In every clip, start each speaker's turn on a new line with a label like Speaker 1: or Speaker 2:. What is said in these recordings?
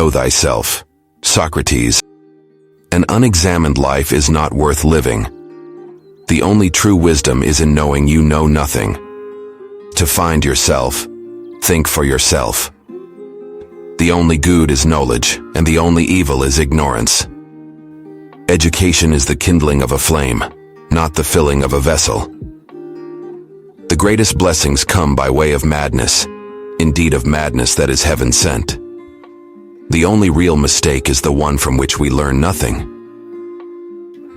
Speaker 1: Know thyself. Socrates. An unexamined life is not worth living. The only true wisdom is in knowing you know nothing. To find yourself, think for yourself. The only good is knowledge, and the only evil is ignorance. Education is the kindling of a flame, not the filling of a vessel. The greatest blessings come by way of madness, indeed of madness that is heaven sent. The only real mistake is the one from which we learn nothing.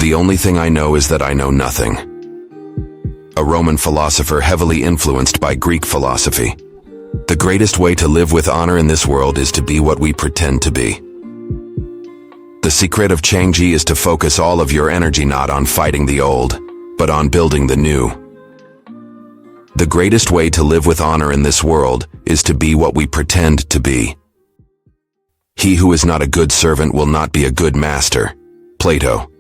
Speaker 1: The only thing I know is that I know nothing. A Roman philosopher heavily influenced by Greek philosophy. The greatest way to live with honor in this world is to be what we pretend to be. The secret of Changji is to focus all of your energy not on fighting the old, but on building the new. The greatest way to live with honor in this world is to be what we pretend to be. He who is not a good servant will not be a good master. Plato.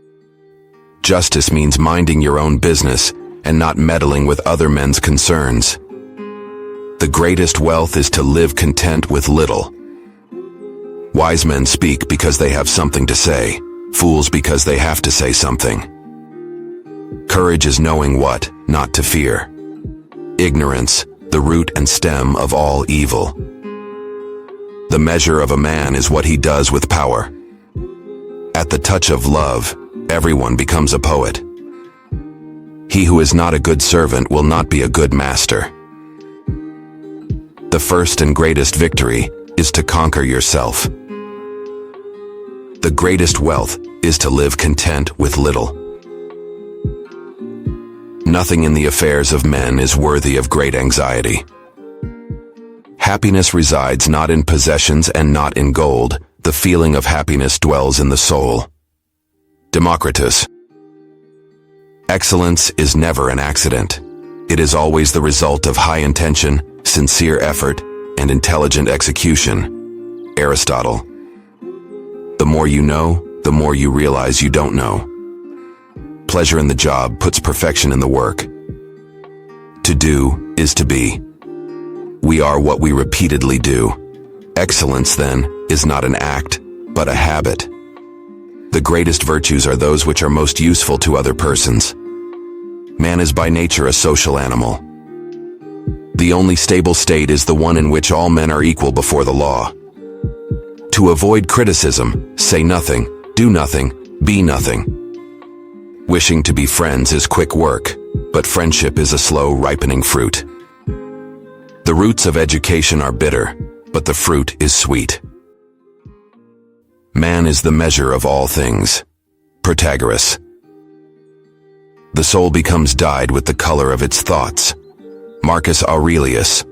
Speaker 1: Justice means minding your own business and not meddling with other men's concerns. The greatest wealth is to live content with little. Wise men speak because they have something to say, fools because they have to say something. Courage is knowing what not to fear. Ignorance, the root and stem of all evil. The measure of a man is what he does with power. At the touch of love, everyone becomes a poet. He who is not a good servant will not be a good master. The first and greatest victory is to conquer yourself. The greatest wealth is to live content with little. Nothing in the affairs of men is worthy of great anxiety. Happiness resides not in possessions and not in gold. The feeling of happiness dwells in the soul. Democritus. Excellence is never an accident. It is always the result of high intention, sincere effort, and intelligent execution. Aristotle. The more you know, the more you realize you don't know. Pleasure in the job puts perfection in the work. To do is to be. We are what we repeatedly do. Excellence, then, is not an act, but a habit. The greatest virtues are those which are most useful to other persons. Man is by nature a social animal. The only stable state is the one in which all men are equal before the law. To avoid criticism, say nothing, do nothing, be nothing. Wishing to be friends is quick work, but friendship is a slow ripening fruit. The roots of education are bitter, but the fruit is sweet. Man is the measure of all things. Protagoras. The soul becomes dyed with the color of its thoughts. Marcus Aurelius.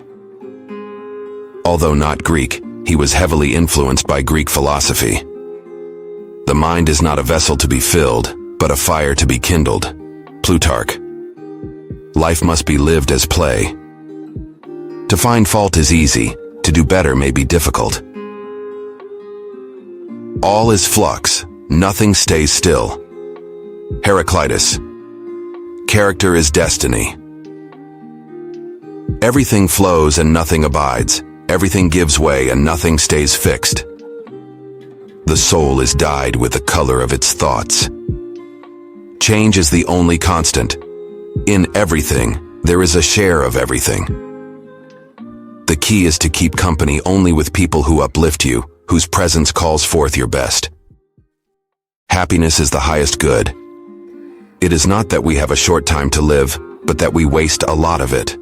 Speaker 1: Although not Greek, he was heavily influenced by Greek philosophy. The mind is not a vessel to be filled, but a fire to be kindled. Plutarch. Life must be lived as play. To find fault is easy, to do better may be difficult. All is flux, nothing stays still. Heraclitus. Character is destiny. Everything flows and nothing abides. Everything gives way and nothing stays fixed. The soul is dyed with the color of its thoughts. Change is the only constant. In everything, there is a share of everything. The key is to keep company only with people who uplift you, whose presence calls forth your best. Happiness is the highest good. It is not that we have a short time to live, but that we waste a lot of it.